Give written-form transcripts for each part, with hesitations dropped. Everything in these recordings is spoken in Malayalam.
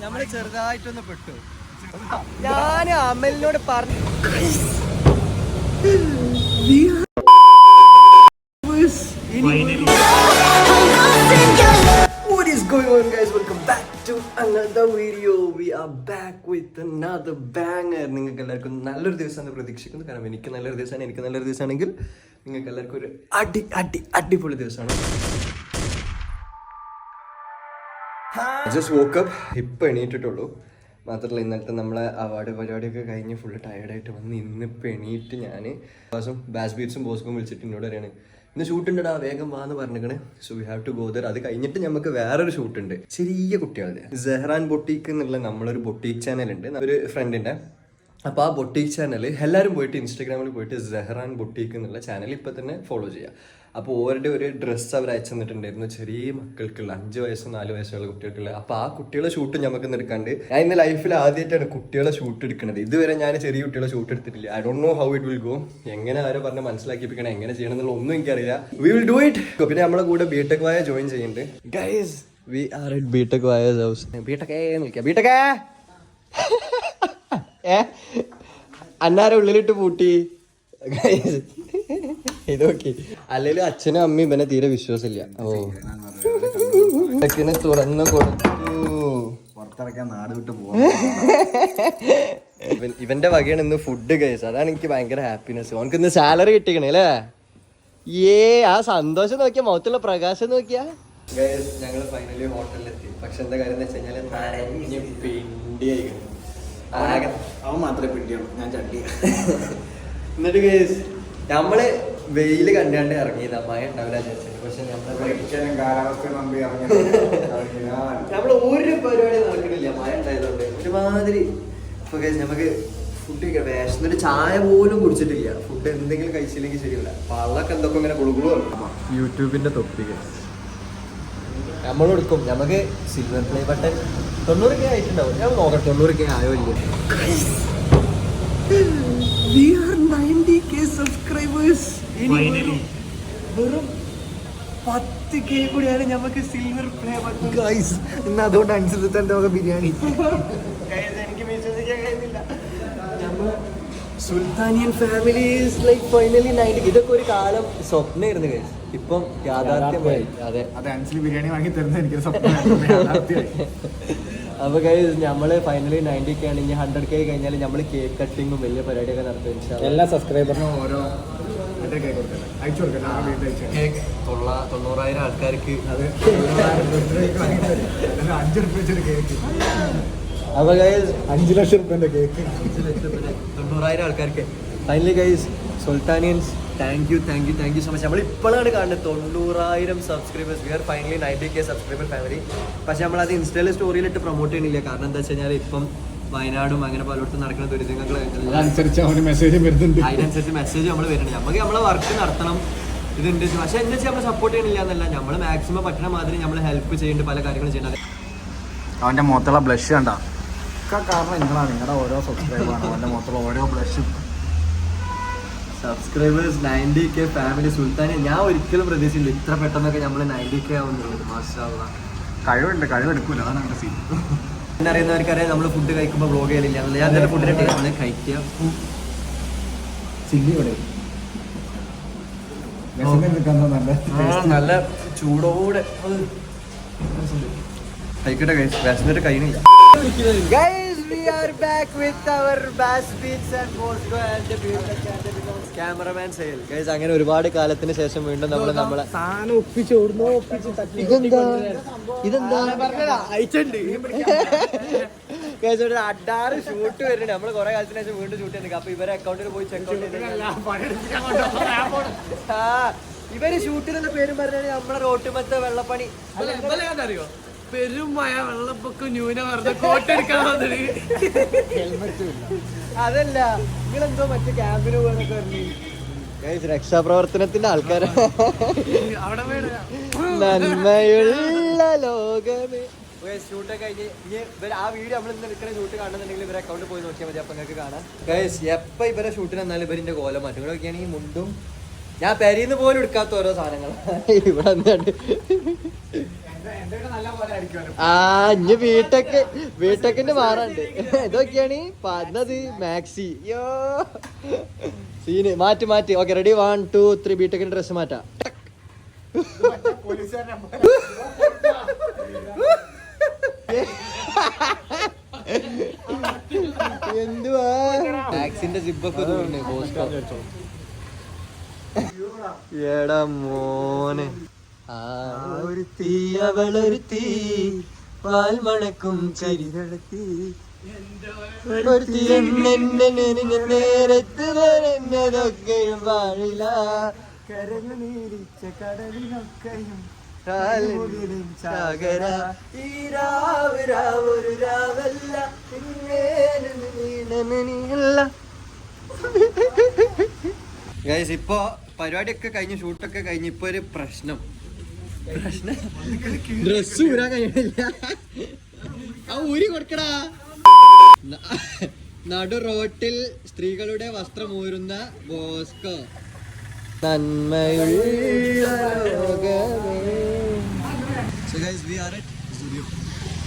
നമ്മള് ചെറുതായിട്ടൊന്ന് പെട്ടു. ഞാൻ അമലിനോട് പറഞ്ഞു What is going on guys? Welcome back to another video. We are back with another banger. നിങ്ങൾക്ക് എല്ലാവർക്കും നല്ലൊരു ദിവസമാണ് പ്രതീക്ഷിക്കുന്നു. കാരണം എനിക്ക് നല്ലൊരു ദിവസമാണ്, എനിക്ക് നല്ലൊരു ദിവസമാണെങ്കിൽ നിങ്ങൾക്ക് എല്ലാവർക്കും ഒരു അടിപൊളി ദിവസമാണ്. ജസ്റ്റ് വോക്കപ്പ്, ഇപ്പം എണീറ്റിട്ടുള്ളൂ. മാത്രമല്ല ഇന്നലത്തെ നമ്മളെ അവാർഡ് പരിപാടിയൊക്കെ കഴിഞ്ഞ് ഫുള്ള് ടയർഡായിട്ട് വന്ന് ഇന്നിപ്പോൾ എണീറ്റ് ഞാൻ ബാസ് ബീറ്റ്സും ബോസ്ക്കും വിളിച്ചിട്ട് എന്നോട് പറയാണ് ഇന്ന് ഷൂട്ടുണ്ടടാ വേഗം വാന്ന് പറഞ്ഞിരിക്കണേ. So we have to go there. അത് കഴിഞ്ഞിട്ട് നമുക്ക് വേറൊരു ഷൂട്ടുണ്ട് ചെറിയ കുട്ടികളുടെ സെഹ്റാൻ ബൊട്ടീക്ക് എന്നുള്ള നമ്മളൊരു ബൊട്ടീക്ക് ചാനലുണ്ട് ഒരു ഫ്രണ്ടിൻ്റെ. അപ്പോൾ ആ ബൊട്ടീക്ക് ചാനൽ എല്ലാവരും പോയിട്ട് ഇൻസ്റ്റാഗ്രാമിൽ പോയിട്ട് സെഹ്റാൻ ബൊട്ടീക്ക് എന്നുള്ള ചാനൽ ഇപ്പം തന്നെ ഫോളോ ചെയ്യുക. അപ്പോൾ ഓരുടെ ഒരു ഡ്രസ്സ് അവർ അയച്ചു തന്നിട്ടുണ്ടായിരുന്നു ചെറിയ മക്കൾക്കുള്ള 5 വയസ്സ് 4 വയസ്സുള്ള കുട്ടികൾക്കുള്ള. അപ്പോൾ ആ കുട്ടികളെ ഷൂട്ട് നമുക്ക് എടുക്കാണ്ട് ഞാൻ ഇന്ന് ലൈഫിൽ ആദ്യമായിട്ടാണ് കുട്ടികളെ ഷൂട്ട് എടുക്കുന്നത്. ഇതുവരെ ഞാൻ ചെറിയ കുട്ടികളെ ഷൂട്ട് എടുത്തിട്ടില്ല. I don't know how it will go. എങ്ങനെ ആരോ പറഞ്ഞ് മനസ്സിലാക്കിപ്പിക്കണം, എങ്ങനെ ചെയ്യണം എന്നുള്ള ഒന്നും എനിക്കറിയില്ല. We will do it. പിന്നെ നമ്മളെ കൂടെ ബിടെക് വായ ജോയിൻ ചെയ്യുന്നുണ്ട്. Guys we are at BTech വായസ് ഹൗസ്. ബിടെക് വിളിക്കാം. ബിടെക് അന്നാരെ ഉള്ളിലിട്ട് പൂട്ടി. ഇതൊക്കെ അല്ലെങ്കിൽ അച്ഛനും അമ്മയും ഇവനെ തീരെ വിശ്വാസമില്ല. ഓ തുറന്നു കൊടുത്തു. പുറത്തിറക്കാൻ നാട് വിട്ട് പോവാ. ഇവന്റെ വകയാണ് ഇന്ന് ഫുഡ് ഗൈസ്. അതാണ് എനിക്ക് ഭയങ്കര ഹാപ്പിനെസ്. അവനക്ക് ഇന്ന് സാലറി കിട്ടിക്കണേ അല്ലേ? ആ സന്തോഷം നോക്കിയാ, മുഖത്തുള്ള പ്രകാശം നോക്കിയാ. ഗൈസ് ഞങ്ങൾ ഫൈനലി ഹോട്ടലിലെത്തി. പക്ഷെ എന്താ കാര്യം എന്ന് വെച്ച് കഴിഞ്ഞാൽ നനഞ്ഞ് പിണ്ടിയായിരിക്കും. അവൻ മാത്രമേ പിണ്ടിയുള്ളൂ, ഞാൻ ചട്ടി. എന്നിട്ട് ഗൈസ് നമ്മള് വെയില് കണ്ടാണ്ട് ഇറങ്ങിയതാ. മഴ ഉണ്ടാവില്ല വിചാരിച്ചത്. പക്ഷെ നമ്മള് ഒരു പരിപാടി നടക്കണില്ല മഴ ഉണ്ടായതുകൊണ്ട്. ഒരുമാതിരി ഇപ്പൊ ഗൈസ് നമുക്ക് ഫുഡ് കഴിക്കാം. വിശന്നിട്ട് ചായ പോലും കുടിച്ചിട്ടില്ല. ഫുഡ് എന്തെങ്കിലും കഴിച്ചില്ലെങ്കിൽ ശരിയല്ല. പള്ളൊക്കെ എന്തൊക്കെ ഇങ്ങനെ കുളുകുളു യൂട്യൂബിന്റെ തൊപ്പിക നമ്മളെടുക്കും. നമുക്ക് സിൽവർ പ്ലേ ബട്ടൺ 90K ആയിട്ടുണ്ടാവും. ഞാൻ നോക്കട്ടെ 90K ആയോ ഇല്ല. We are 90K subscribers. വെറും 10K കൂടിയാണ് നമുക്ക് സിൽവർ പ്ലേ ബട്ടൺ ഗൈസ്. ഇന്ന് അതുകൊണ്ട് അനുസരിച്ച് ബിരിയാണി എനിക്ക് വിശ്വസിക്കാൻ കഴിയുന്നില്ല. Sultaniyan family is like finally 90K. ഇതൊക്കെ ഒരു കാലം സ്വപ്നമായിരുന്നു ഗൈസ്, ഇപ്പം യാഥാർത്ഥ്യമായി. അതെ ബിരിയാണി വാങ്ങി തരുന്ന എനിക്ക് സ്വപ്നം. അപ്പോൾ ഗൈസ് നമ്മള് ഫൈനലി 90K ആണ്. ഇനി 100K കഴിഞ്ഞാൽ നമ്മൾ കേക്ക് കട്ടിങ്ങും വലിയ പരിപാടിയൊക്കെ നടത്തും. എല്ലാ സബ്സ്ക്രൈബറിനും ഓരോ കേക്ക് 90,000 ആൾക്കാർക്ക്. അപ്പോൾ ഗൈസ് 5 ലക്ഷം രൂപന്റെ കേക്ക് 90,000 ആൾക്കാർക്ക്. Finally guys Sultanians thank you so much. നമ്മൾ ഇപ്പോഴാണ് കാണുന്നത് 90,000 subscribers. We are finally 90K subscriber family. പക്ഷെ നമ്മളത് ഇൻസ്റ്റയിൽ സ്റ്റോറിയിലിട്ട് പ്രൊമോട്ട് ചെയ്യണില്ല. കാരണം എന്താ വെച്ച് കഴിഞ്ഞാൽ ഇപ്പം വയനാടും അങ്ങനെ പലയിടത്തും നടക്കുന്ന ദുരിതങ്ങൾ അതിനനുസരിച്ച് മെസ്സേജ് നമ്മൾ വരുന്നുണ്ട്. നമുക്ക് നമ്മളെ വർക്ക് നടത്തണം ഇതുണ്ട്. പക്ഷെ എന്താ വെച്ചാൽ നമ്മൾ സപ്പോർട്ട് ചെയ്യണില്ല എന്നല്ല, നമ്മൾ മാക്സിമം പറ്റുന്ന മാതിരി നമ്മൾ ഹെൽപ്പ് ചെയ്യുന്നുണ്ട്, പല കാര്യങ്ങളും ചെയ്യുന്നത്. അവൻ്റെ മുഖത്തുള്ള ബ്ലഷ് കണ്ട കാരണം നിങ്ങളുടെ ഓരോ സബ്സ്ക്രൈബറാണ് അവൻ്റെ മുഖത്തുള്ള ഓരോ ബ്ലഷും. Subscribers 90K family സുൽത്താനി. ഞാൻ ഒരിക്കലും പ്രതീക്ഷിച്ചില്ല ഇത്ര പെട്ടെന്നൊക്കെ നമ്മൾ 90K ആവുന്നുള്ളത്. മാഷാഅല്ലാ കഴിവെടുക്കൂല, അതാണ് എൻ്റെ സീൻ. പിന്നെ അറിയുന്നവർക്കറിയാം നമ്മൾ ഫുഡ് കഴിക്കുമ്പോൾ വ്ളോഗ് ചെയ്യലില്ല. ഞാൻ തന്നെ ഫുഡിൻ്റെ ടേസ്റ്റ് കഴിക്കുക. നല്ല ചൂടോടെ കഴിക്കട്ടെ ഗൈസ്. വിശന്നിട്ട് കഴിയുന്നില്ല. We are back with our Bass Beats and Bosco and the cameraman Sahil. Guys, അങ്ങനെ ഒരുപാട് കാലത്തിന് ശേഷം വീണ്ടും നമ്മളെ സാധനം ഇതെന്താ ഗൈസ് ഒരു അഡാറ് ഷൂട്ട് വരുന്നുണ്ട്. നമ്മൾ കുറെ കാലത്തിന് ശേഷം വീണ്ടും ഷൂട്ട് ചെയ്യുന്നത്. അപ്പൊ ഇവരെ അക്കൗണ്ടിൽ പോയി ചെക്ക് ഔട്ട് ഇവര് ഷൂട്ടിനുള്ള പേരും പറഞ്ഞാൽ നമ്മളെ റോട്ടുമത്തെ വെള്ളപ്പണി അറിയോ? പെരും മഴ, വെള്ളപ്പൊക്കം, ന്യൂനമർദ്ദം, കോട്ടെടുക്കാൻ അതല്ല നിങ്ങളെന്തോ മറ്റേ ക്യാമ്പിന് പോകാനൊക്കെ പറഞ്ഞു. രക്ഷാപ്രവർത്തനത്തിന്റെ ആൾക്കാരാ. നന്മയുള്ള ലോകമേ. ഷൂട്ടൊക്കെ കഴിഞ്ഞ് ഇനി ആ വീഡിയോ നമ്മൾ ഇന്ന് എടുക്കുന്ന ഷൂട്ട് കാണുന്നുണ്ടെങ്കിൽ ഇവരെ അക്കൗണ്ടിൽ പോയി നോക്കിയാൽ മതി. അപ്പൊ നിങ്ങൾക്ക് കാണാം ഗൈസ്. എപ്പോൾ ഇവരെ ഷൂട്ടിന് വന്നാലും ഇവരിന്റെ കോലം മാറ്റും. ഇവിടെ നോക്കിയാണെങ്കിൽ മുണ്ടും ഞാൻ പെരീന്ന് പോലും എടുക്കാത്ത ഓരോ സാധനങ്ങൾ ഇവിടെ വന്നിട്ട് ഇനി വീട്ടൊക്കെ മാറാണ്ട് ഇതൊക്കെയാണ് പറഞ്ഞത് മാക്സി യോ സീന് മാറ്റി ഓക്കെ റെഡി 1 2 3 ബിടെക്കിന്റെ ഡ്രസ് മാറ്റാം എന്തുവാ മാക്സിന്റെ സിബൊക്കെ എടാ മോനെ അവളൊരുത്തി പാൽ മണക്കും ചരിതളത്തി നേരത്ത് വരുന്നതൊക്കെയും പാടില്ല കരഞ്ഞു നീരിച്ച കടലിനൊക്കെയും സാഗര ഈ രാവൊരു രാവല്ല ഗൈസ് ഇപ്പൊ പരിപാടിയൊക്കെ കഴിഞ്ഞ് ഷൂട്ടൊക്കെ കഴിഞ്ഞ് ഇപ്പൊ ഒരു പ്രശ്നം ഡ്രസ് ഊരാൻ കഴിയണില്ല ആ ഊരി കൊടുക്കടാ നടു റോട്ടിൽ സ്ത്രീകളുടെ വസ്ത്രം ഊരുന്ന ബോസ്കോ നന്മയുള്ള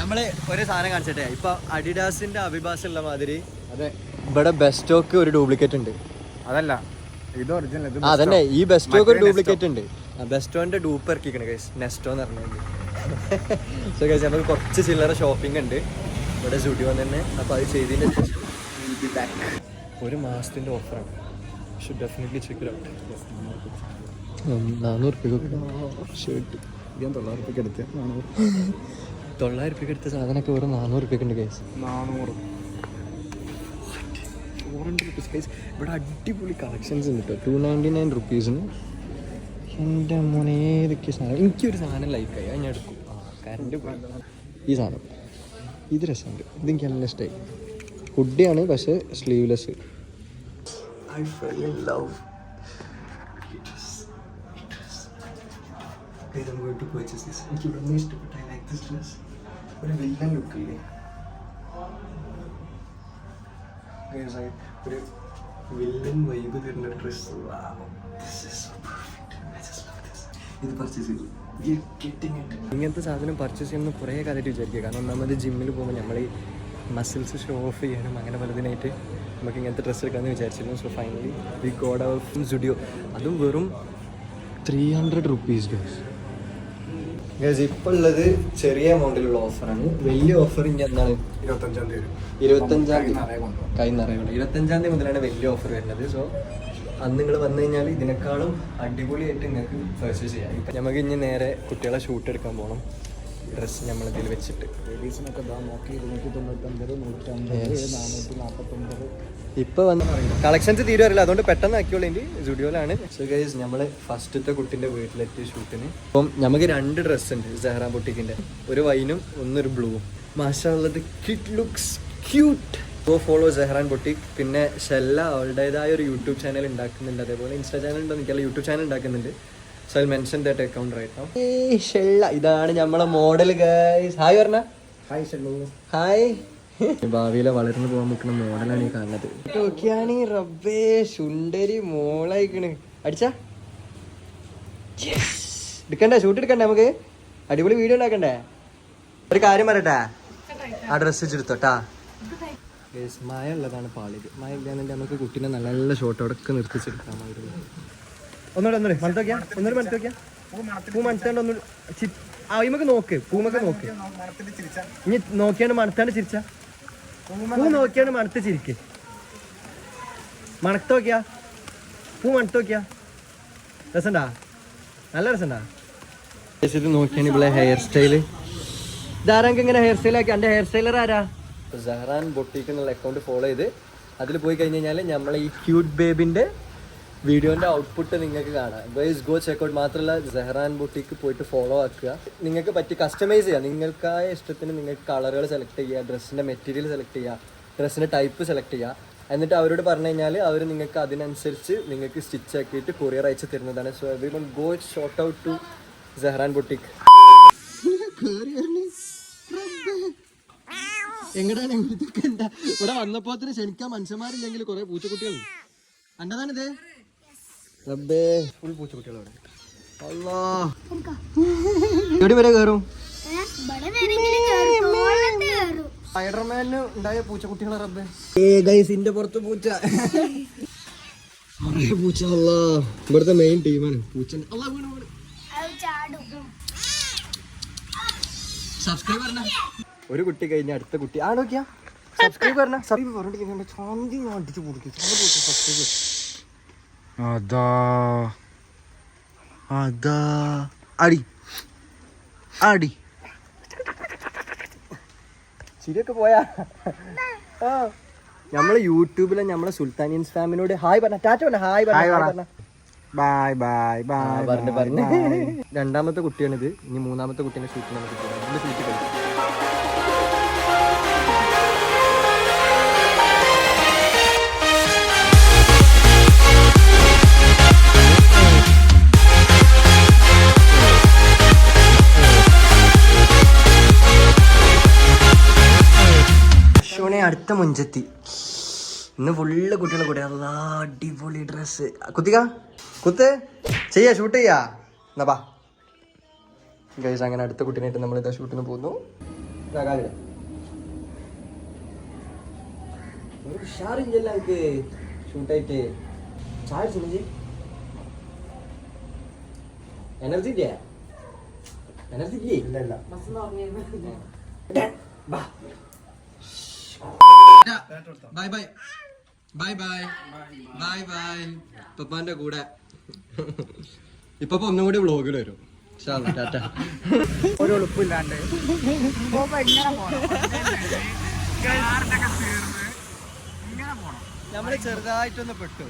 നമ്മള് ഒരു സാധനം കാണിച്ചിട്ടെ ഇപ്പൊ അഡിഡാസിന്റെ അഭിഭാഷമുള്ള മാതിരി അതെ ഇവിടെ ബെസ്റ്റോക്ക് ഒരു ഡ്യൂപ്ലിക്കേറ്റ് ഉണ്ട് അതല്ല ഇത് ഒറിജിനൽ അതന്നെ ഈ ബെസ്റ്റോക്ക് ഒരു ഡ്യൂപ്ലിക്കേറ്റ് ഉണ്ട് ബെസ്റ്റോന്റെ ഡൂപ്പ് ഇറക്കിക്കണ് ഗൈസ് നെസ്റ്റോ എന്ന് പറഞ്ഞത് സോ ഗൈസ് നമുക്ക് കുറച്ച് ചില്ലറ ഷോപ്പിംഗ് ഉണ്ട് ഇവിടെ സ്റ്റുഡിയോ തന്നെ അപ്പൊ അത് ചെയ്തതിന്റെ ശേഷം ഒരു മാസത്തിന്റെ ഓഫറാണ് should definitely check out 400 shirt ഞാൻ 900 എടുത്ത് 900 എടുത്ത സാധനമൊക്കെ വെറും 400 ഉണ്ട് ഗൈസ് 400 400 ഗൈസ് ഇവിടെ അടിപൊളി കളക്ഷൻസ് ഉണ്ട് കേട്ടോ 299 റുപ്പീസിന് എൻ്റെ മോനെ ഏതൊക്കെ സാധനം എനിക്കൊരു സാധനം ലൈക്കായി അത് ഞാൻ എടുക്കും കറണ്ട് ഈ സാധനം ഇത് രസമുണ്ട് ഇതെനിക്ക് നല്ല ഇഷ്ടമായി ഹുഡിയാണ് പക്ഷേ sleeveless I fell in love. Guys, I'm going to purchase this. എനിക്ക് ഇവിടെ നിന്ന് ഇഷ്ടപ്പെട്ട I like this dress. ഒരു വില്ലൻ ലുക്ക് ഇല്ലേ Guys, ഒരു വില്ലൻ വൈബ് തരുന്ന ഡ്രസ് ഇത് പർച്ചേസ് ചെയ്തു ഇങ്ങനത്തെ സാധനം പർച്ചേസ് ചെയ്യുന്നത് കുറേ കാലമായിട്ട് വിചാരിക്കുക കാരണം ഒന്നാമത് ജിമ്മിൽ പോകുമ്പോൾ നമ്മൾ ഈ മസിൽസ് ഷോ ഓഫ് ചെയ്യാനും അങ്ങനെ പലതിനായിട്ട് നമുക്ക് ഇങ്ങനത്തെ ഡ്രസ്സ് എടുക്കാമെന്ന് വിചാരിച്ചിരുന്നു so finally we got our studio അതും വെറും 300 റുപ്പീസ് ഗൈസ് ഇപ്പോൾ ഉള്ളത് ചെറിയ എമൗണ്ടിലുള്ള ഓഫറാണ് വലിയ ഓഫർ ഇനി എന്താണ് 25-ാം തീയതി 25-ാം തീയതി കൈ നിറയുള്ളൂ 25-ാം തീയതി മുതലാണ് വലിയ ഓഫർ വരുന്നത് സോ അന്ന് നിങ്ങൾ വന്നു കഴിഞ്ഞാൽ ഇതിനേക്കാളും അടിപൊളിയായിട്ട് നിങ്ങൾക്ക് പർച്ചേസ് ചെയ്യാം ഇപ്പം നമുക്ക് ഇനി നേരെ കുട്ടികളെ ഷൂട്ട് എടുക്കാൻ പോകണം ഡ്രസ്സ് നമ്മളിതിൽ വെച്ചിട്ട് ലേഡീസിനൊക്കെ നോക്കി 299 150 449 ഇപ്പോൾ വന്ന് കളക്ഷൻസ് തീരുവരില്ല അതുകൊണ്ട് പെട്ടെന്ന് ആക്കിയോളേണ്ടി സ്റ്റുഡിയോയിലാണ് സോ ഗൈസ് നമ്മൾ ഫസ്റ്റത്തെ കുട്ടിൻ്റെ വീട്ടിലെത്തി ഷൂട്ടിന് അപ്പം നമുക്ക് 2 ഡ്രസ്സ് ഉണ്ട് സെഹ്റാൻ ബൊട്ടിക്കിൻ്റെ ഒരു വൈനും ഒന്നൊരു ബ്ലൂവും മാഷാള്ളത് kid looks cute go follow Sehran boutique പിന്നെ ഷെല്ല അവളുടേതായ ഒരു യൂട്യൂബ് ചാനൽ ഉണ്ടാക്കുന്നുണ്ട് അതേപോലെ ഇൻസ്റ്റാ ചാനൽ ഉണ്ടോ എനിക്കല്ല യൂട്യൂബ് ചാനൽ ഉണ്ടാക്കുന്നുണ്ട് so I mention that account right now Shella ഇതാണ് നമ്മളെ മോഡൽ ഗൈസ് ഹായ് പറഞ്ഞ ഹായ് ഷെല്ലു ഹായ് ഭാവിയിലെ വളർന്നു പോകാൻ നിൽക്കുന്ന മോഡലാണ് ഈ കാണുന്നത് നോക്കിയാണ് റബ്ബേ സുന്ദരി മോളായിക്കണ് അടിച്ചാ എടുക്കണ്ടേ ഷൂട്ട് എടുക്കണ്ടേ നമുക്ക് അടിപൊളി വീഡിയോ ഉണ്ടാക്കണ്ടേ ഒരു കാര്യം പറയട്ടെ ആ ഡ്രസ്സ് വെച്ചെടുത്തോട്ടാ മഴ ഉള്ളതാണ് പാളിത് മഴ ഇല്ലാന്നുണ്ടെങ്കിൽ നമുക്ക് കുട്ടീനെ നല്ല നല്ല ഷോട്ടോടൊക്കെ നിർത്തിച്ചെടുക്കാമായിരുന്നു ഒന്നുകൂടെ മനസ്സിലാക്കിയാ ഒന്നൂടെ മനസ്സിലാക്കിയാ പൂ മനസ്സിലാണ്ട് ഒന്നും അയിമക്ക് നോക്ക് പൂമൊക്കെ നോക്ക് ഇനി നോക്കിയാണ്ട് മണത്താണ്ട് ചിരിച്ച പൂ നോക്കിയാണ്ട് മണത്ത് ചിരിക്ക് മണത്ത് നോക്കിയാ പൂ മണത്ത് നോക്കിയാ രസണ്ടാ നല്ല രസണ്ടാ ഇത് നോക്കിയാണ് ഇവിടെ ഹെയർ സ്റ്റൈല് ഇതാരാങ്ക് ഇങ്ങനെ ഹെയർ സ്റ്റൈലാക്കി എൻ്റെ ഹെയർ സ്റ്റൈലർ ആരാ സെഹ്റാൻ ബൊട്ടിക്ക് എന്നുള്ള അക്കൗണ്ട് ഫോളോ ചെയ്ത് അതിൽ പോയി കഴിഞ്ഞ് കഴിഞ്ഞാൽ നമ്മളെ ഈ ക്യൂട്ട് ബേബിൻ്റെ വീഡിയോൻ്റെ ഔട്ട്പുട്ട് നിങ്ങൾക്ക് കാണാം ഗൈസ് ഗോ ചെക്കൗട്ട് മാത്രമല്ല സെഹ്റാൻ ബൊട്ടിക്ക് പോയിട്ട് ഫോളോ ആക്കുക നിങ്ങൾക്ക് പറ്റി കസ്റ്റമൈസ് ചെയ്യുക നിങ്ങൾക്കായ ഇഷ്ടത്തിന് നിങ്ങൾക്ക് കളറുകൾ സെലക്ട് ചെയ്യുക ഡ്രസ്സിൻ്റെ മെറ്റീരിയൽ സെലക്ട് ചെയ്യുക ഡ്രസ്സിൻ്റെ ടൈപ്പ് സെലക്ട് ചെയ്യുക എന്നിട്ട് അവരോട് പറഞ്ഞു കഴിഞ്ഞാൽ അവർ നിങ്ങൾക്ക് അതിനനുസരിച്ച് നിങ്ങൾക്ക് സ്റ്റിച്ച് ആക്കിയിട്ട് കൊറിയർ അയച്ച് തരുന്നതാണ് so everyone go shout out to Sehran boutique എങ്ങടാണ് എന്താ ഇവിടെ വന്നപ്പോ ക്ഷണിക്കാൻ മനുഷ്യന്മാരില്ലെങ്കിൽ കുറെ പൂച്ചക്കുട്ടികളുണ്ട് കണ്ടതാണിത് റബ്ബേ ഫുൾ പൂച്ചക്കുട്ടികളവിടെ അല്ലാ എവിടെ വരെ കയറും സ്പൈഡർമാന് ഉണ്ടായ പൂച്ചക്കുട്ടികളെ റബ്ബേ ഇന്റെ പുറത്ത് പൂച്ച പൂച്ച അല്ലാ ഇവിടുത്തെ മെയിൻ ടീമാണ് പൂച്ച. സബ്സ്ക്രൈബ് ഒരു കുട്ടി കഴിഞ്ഞ അടുത്ത കുട്ടി ആണോക്കിയാ സബ്സ്ക്രൈബ് അതാ അതാ അടി അടി ശരിയൊക്കെ പോയാ. നമ്മള് യൂട്യൂബിലെ നമ്മളെ സുൽത്താനിയൻസ് ഫാമിലിയോട് ഹായ് പറഞ്ഞ ടാറ്റ പറഞ്ഞ ഹായ് പറഞ്ഞ ബൈ ബൈ ബൈ പറഞ്ഞു. രണ്ടാമത്തെ കുട്ടിയാണിത്. ഇനി മൂന്നാമത്തെ കുട്ടീനെ ഷൂട്ട് കഴിക്കും. അടുത്ത മുഞ്ചത്തി ഇന്ന് ഫുള്ള് കുട്ടികളെ കൂടെ അടിപൊളി ഡ്രസ്സ് കുത്തിക്ക കുത്ത് ചെയ്യാ ഷൂട്ട് ചെയ്യാ എന്നാ ബാ ഗൈസ്. അങ്ങനെ അടുത്ത കുട്ടീനായിട്ട് നമ്മൾ ഇതാ ഷൂട്ടിന് പോകുന്നു. ഉഷാറില്ലല്ലോ എനിക്ക് ഷൂട്ടായിട്ട്. ചായ സുനിജി എനർജി ഇല്ലേ എനർജി ഇല്ലേ ബാ. Bye bye bye bye bye bye പപ്പാന്റെ കൂടെ ഇപ്പൊ ഒന്നും കൂടി വ്ളോഗിൽ വരും. ടാറ്റ. ഒരു എളുപ്പില്ലാണ്ട് നമ്മള് ചെറുതായിട്ടൊന്ന് പെട്ടു.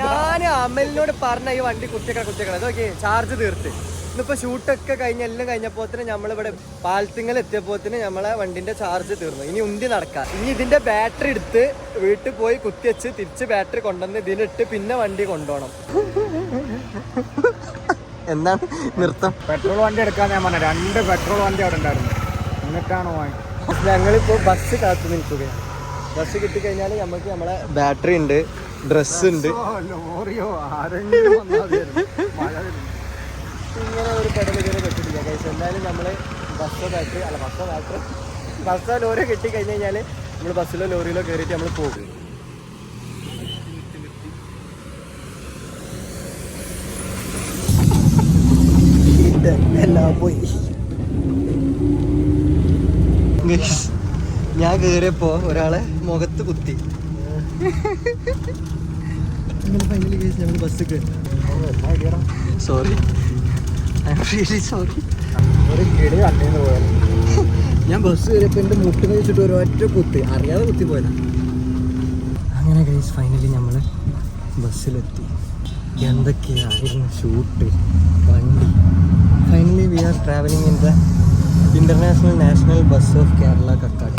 ഞാൻ അമലിനോട് പറഞ്ഞ ഈ വണ്ടി കുത്തിക്കട അതൊക്കെ ചാർജ് തീർത്ത് ഇന്നിപ്പോ ഷൂട്ടൊക്കെ എല്ലാം കഴിഞ്ഞപ്പോത്തിന് നമ്മളിവിടെ പാലത്തിങ്ങൽ എത്തിയപ്പോത്തിന് നമ്മളെ വണ്ടിന്റെ ചാർജ് തീർന്നു. ഇനി ഉന്തി നടക്കാം. ഇനി ഇതിന്റെ ബാറ്ററി എടുത്ത് വീട്ടിൽ പോയി കുത്തിവെച്ച് തിരിച്ച് ബാറ്ററി കൊണ്ടുവന്ന് ഇതിലിട്ട് പിന്നെ വണ്ടി കൊണ്ടുപോകണം. എന്താണ് നൃത്തം? പെട്രോൾ വണ്ടി എടുക്കാൻ ഞാൻ പറഞ്ഞ 2 പെട്രോൾ വണ്ടി അവിടെ ഉണ്ടായിരുന്നു. എന്നിട്ടാണോ ഞങ്ങളിപ്പോ ബസ് കാത്തു നിൽക്കുകയാണ്. ബസ് കിട്ടിക്കഴിഞ്ഞാൽ നമുക്ക് നമ്മളെ ബാറ്ററി ഉണ്ട്, ഡ്രസ് ഉണ്ട്, ലോറിയോ ആരെങ്കിലും ഇങ്ങനെ ഒരു പെടൽ ഇതുവരെ പറ്റില്ല കൈസ്. എന്തായാലും നമ്മൾ ബസ്സോ ലോറി കിട്ടിക്കഴിഞ്ഞ് കഴിഞ്ഞാൽ നമ്മൾ ബസ്സിലോ ലോറിയിലോ കയറിയിട്ട് നമ്മൾ പോകും. എല്ലാം പോയി. ഞാൻ കയറിയപ്പോ ഒരാളെ മുഖത്ത് കുത്തി. ഫൈനലി കേസ് ഞങ്ങൾ ബസ് കയറി. Sorry, I am really sorry. ഞാൻ ബസ് കയറിയപ്പോൾ എൻ്റെ മുട്ടിന് വെച്ചിട്ട് ഒരൊറ്റ കുത്തി, അറിയാതെ കുത്തി പോയതാ. അങ്ങനെ കേസ് ഫൈനലി നമ്മൾ ബസ്സിലെത്തി. എന്തൊക്കെയായിരുന്നു ഷൂട്ട്, വണ്ടി. Finally we are travelling in the international national bus of Kerala Kakkad.